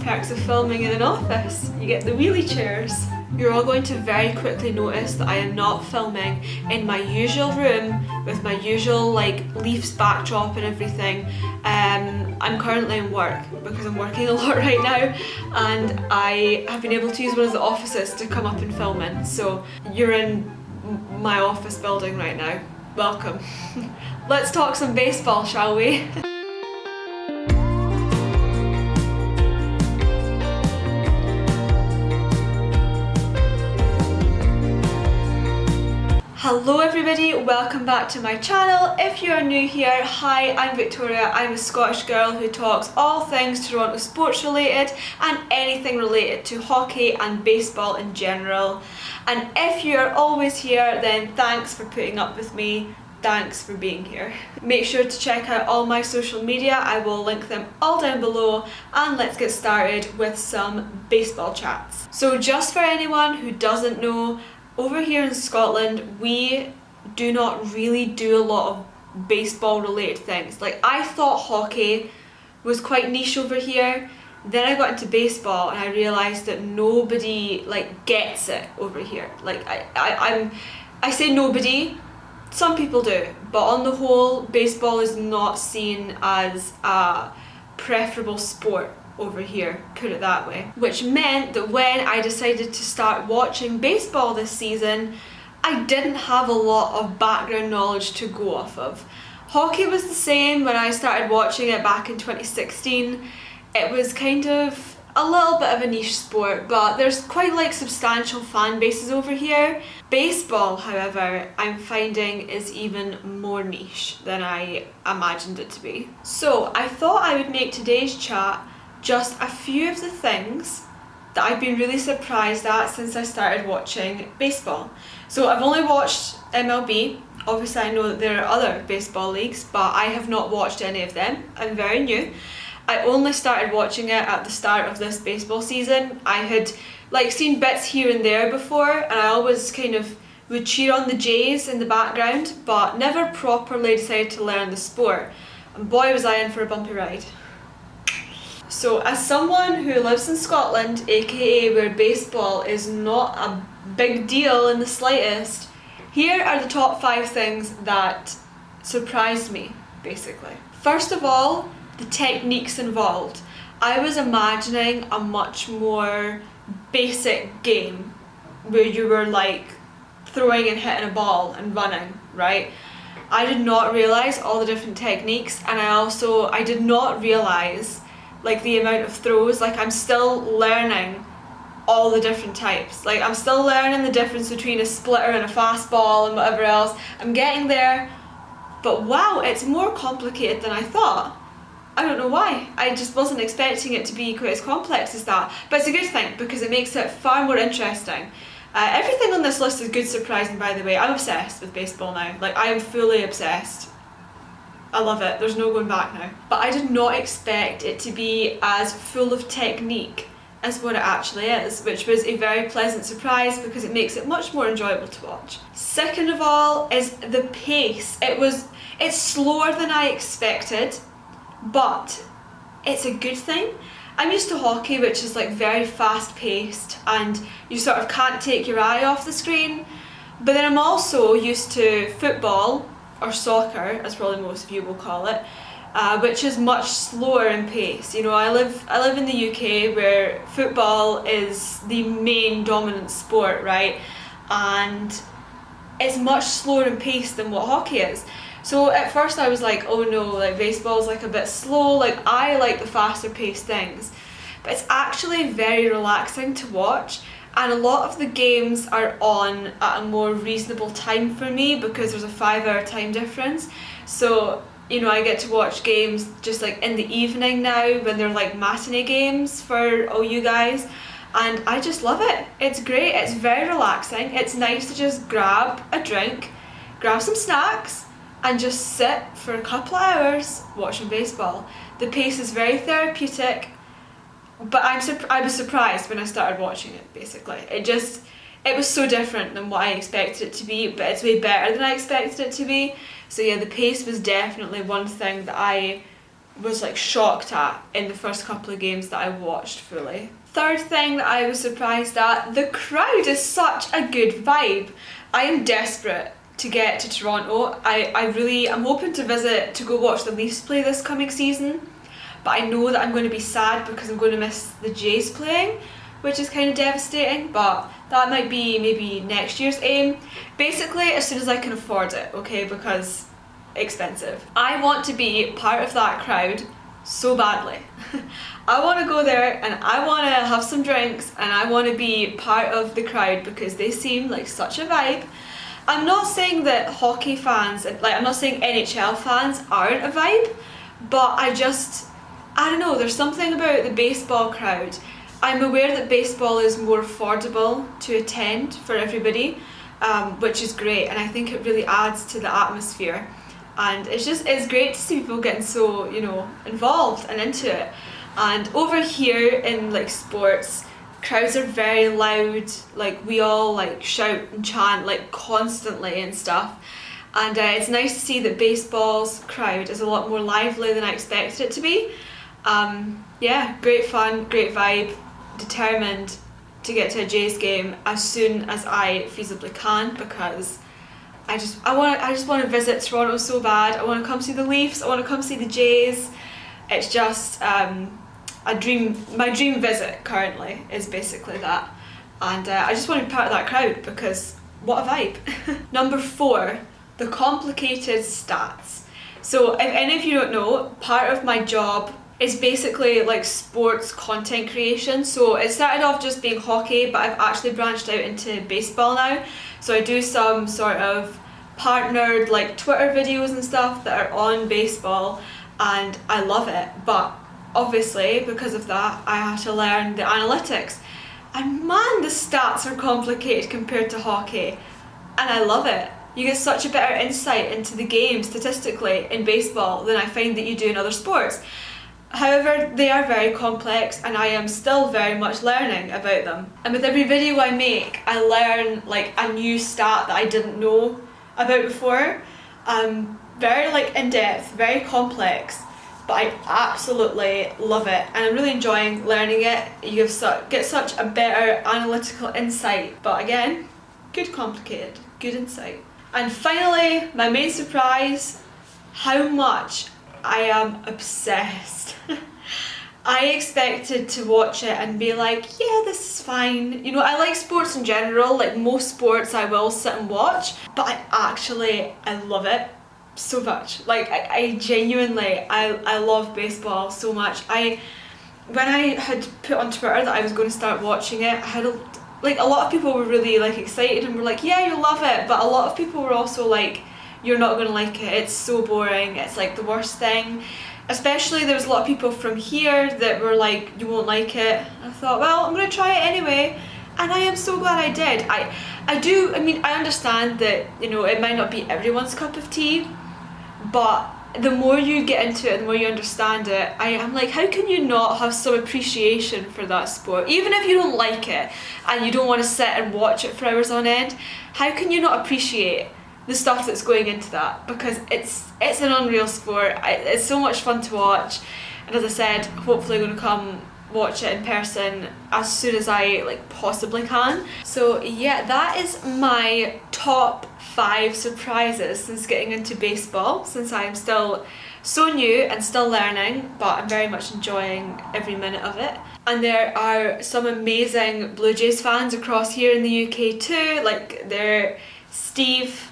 Perks of filming in an office. You get the wheelie chairs. You're all going to very quickly notice that I am not filming in my usual room with my usual like leaves backdrop and everything. I'm currently in work because I'm working a lot right now, and I have been able to use one of the offices to come up and film in. So you're in my office building right now. Welcome. Let's talk some baseball, shall we? Hello everybody, welcome back to my channel. If you are new here, hi, I'm Victoria. I'm a Scottish girl who talks all things Toronto sports related and anything related to hockey and baseball in general. And if you are always here, then thanks for putting up with me. Thanks for being here. Make sure to check out all my social media. I will link them all down below, and let's get started with some baseball chats. So just for anyone who doesn't know, over here in Scotland, we do not really do a lot of baseball related things. Like, I thought hockey was quite niche over here. Then I got into baseball and I realised that nobody like gets it over here. Like I say nobody, some people do, but on the whole, baseball is not seen as a preferable sport over here, put it that way. Which meant that when I decided to start watching baseball this season, I didn't have a lot of background knowledge to go off of. Hockey was the same when I started watching it back in 2016. It was kind of a little bit of a niche sport, but there's quite like substantial fan bases over here. Baseball, however, I'm finding is even more niche than I imagined it to be. So I thought I would make today's chat just a few of the things that I've been really surprised at since I started watching baseball. So I've only watched MLB. Obviously I know that there are other baseball leagues, but I have not watched any of them. I'm very new. I only started watching it at the start of this baseball season. I had like seen bits here and there before, and I always kind of would cheer on the Jays in the background, but never properly decided to learn the sport. And boy was I in for a bumpy ride. So as someone who lives in Scotland, aka where baseball is not a big deal in the slightest, here are the top 5 things that surprised me, basically. First of all, the techniques involved. I was imagining a much more basic game where you were like throwing and hitting a ball and running, right? I did not realise all the different techniques, and I did not realise like the amount of throws. Like, I'm still learning all the different types. Like, I'm still learning the difference between a splitter and a fastball and whatever else. I'm getting there, but wow, it's more complicated than I thought. I don't know why. I just wasn't expecting it to be quite as complex as that. But it's a good thing because it makes it far more interesting. Everything on this list is good surprising, by the way. I'm obsessed with baseball now. Like, I am fully obsessed. I love it. There's no going back now. But I did not expect it to be as full of technique as what it actually is, which was a very pleasant surprise because it makes it much more enjoyable to watch. Second of all is the pace. It's slower than I expected, but it's a good thing. I'm used to hockey, which is like very fast paced and you sort of can't take your eye off the screen. But then I'm also used to football, or soccer, as probably most of you will call it, which is much slower in pace. You know, I live in the UK where football is the main dominant sport, right? And it's much slower in pace than what hockey is. So at first I was like, oh no, like baseball's like a bit slow, like I like the faster paced things. But it's actually very relaxing to watch. And a lot of the games are on at a more reasonable time for me because there's a 5-hour time difference. So, you know, I get to watch games just like in the evening now when they're like matinee games for all you guys. And I just love it. It's great. It's very relaxing. It's nice to just grab a drink, grab some snacks, and just sit for a couple of hours watching baseball. The pace is very therapeutic. But I was surprised when I started watching it, basically. it was so different than what I expected it to be, but it's way better than I expected it to be. So yeah, the pace was definitely one thing that I was like shocked at in the first couple of games that I watched fully. Third thing that I was surprised at, the crowd is such a good vibe. I am desperate to get to Toronto. I'm hoping to visit to go watch the Leafs play this coming season, but I know that I'm going to be sad because I'm going to miss the Jays playing, which is kind of devastating, but that might be maybe next year's aim. Basically, as soon as I can afford it, okay, because expensive. I want to be part of that crowd so badly. I want to go there and I want to have some drinks and I want to be part of the crowd because they seem like such a vibe. I'm not saying that hockey fans, like I'm not saying NHL fans aren't a vibe, but I don't know, there's something about the baseball crowd. I'm aware that baseball is more affordable to attend for everybody, which is great, and I think it really adds to the atmosphere. And it's great to see people getting so, you know, involved and into it. And over here in like sports, crowds are very loud, like we all like shout and chant like constantly and stuff. And it's nice to see that baseball's crowd is a lot more lively than I expected it to be. Yeah, great fun, great vibe, determined to get to a Jays game as soon as I feasibly can because I just want to visit Toronto so bad. I want to come see the Leafs, I want to come see the Jays. It's just a dream. My dream visit currently is basically that, and I just want to be part of that crowd because what a vibe. Number 4, the complicated stats. So if any of you don't know, part of my job is basically like sports content creation. So it started off just being hockey, but I've actually branched out into baseball now. So I do some sort of partnered like Twitter videos and stuff that are on baseball, and I love it. But obviously because of that I have to learn the analytics, and man, the stats are complicated compared to hockey, and I love it. You get such a better insight into the game statistically in baseball than I find that you do in other sports. However, they are very complex and I am still very much learning about them. And with every video I make, I learn like a new stat that I didn't know about before. Very like in-depth, very complex, but I absolutely love it and I'm really enjoying learning it. You get such a better analytical insight, but again, good complicated, good insight. And finally, my main surprise, how much I am obsessed. I expected to watch it and be like, yeah, this is fine. You know, I like sports in general, like most sports I will sit and watch, but I love it so much. Like I genuinely, I love baseball so much. When I had put on Twitter that I was going to start watching it, I had a lot of people were really like excited and were like, yeah, you'll love it, but a lot of people were also like, you're not going to like it, it's so boring, it's like the worst thing. Especially there was a lot of people from here that were like, you won't like it. I thought, well, I'm going to try it anyway, and I am so glad I did. I understand that, you know, it might not be everyone's cup of tea, but the more you get into it, the more you understand it, I'm like, how can you not have some appreciation for that sport? Even if you don't like it and you don't want to sit and watch it for hours on end, how can you not appreciate the stuff that's going into that? Because it's an unreal sport. It's so much fun to watch, and as I said, hopefully I'm going to come watch it in person as soon as I like possibly can. So yeah, that is my top 5 surprises since getting into baseball, since I am still so new and still learning, but I'm very much enjoying every minute of it. And there are some amazing Blue Jays fans across here in the UK too, like Steve,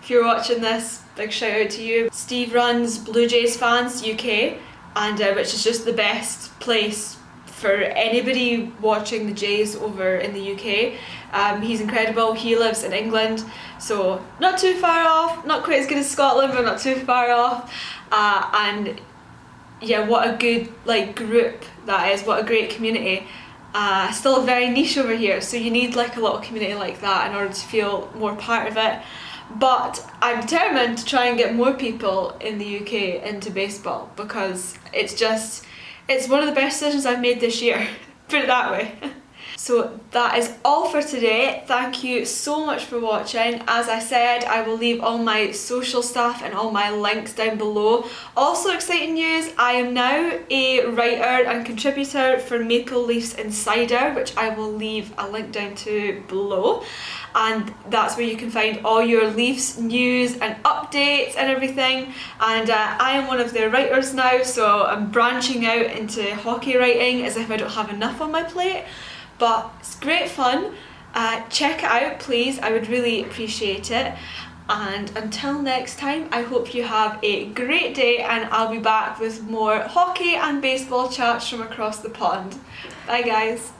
if you're watching this, big shout out to you. Steve runs Blue Jays Fans UK, and which is just the best place for anybody watching the Jays over in the UK. He's incredible. He lives in England, so not too far off, not quite as good as Scotland, but not too far off. And yeah, what a good like group that is, what a great community. Still very niche over here, so you need like a little community like that in order to feel more part of it. But I'm determined to try and get more people in the UK into baseball, because it's one of the best decisions I've made this year, put it that way. So that is all for today. Thank you so much for watching. As I said, I will leave all my social stuff and all my links down below. Also exciting news, I am now a writer and contributor for Maple Leafs Insider, which I will leave a link down to below. And that's where you can find all your Leafs news and updates and everything. And I am one of their writers now, so I'm branching out into hockey writing as if I don't have enough on my plate. But it's great fun. Check it out, please. I would really appreciate it. And until next time, I hope you have a great day, and I'll be back with more hockey and baseball chats from across the pond. Bye guys.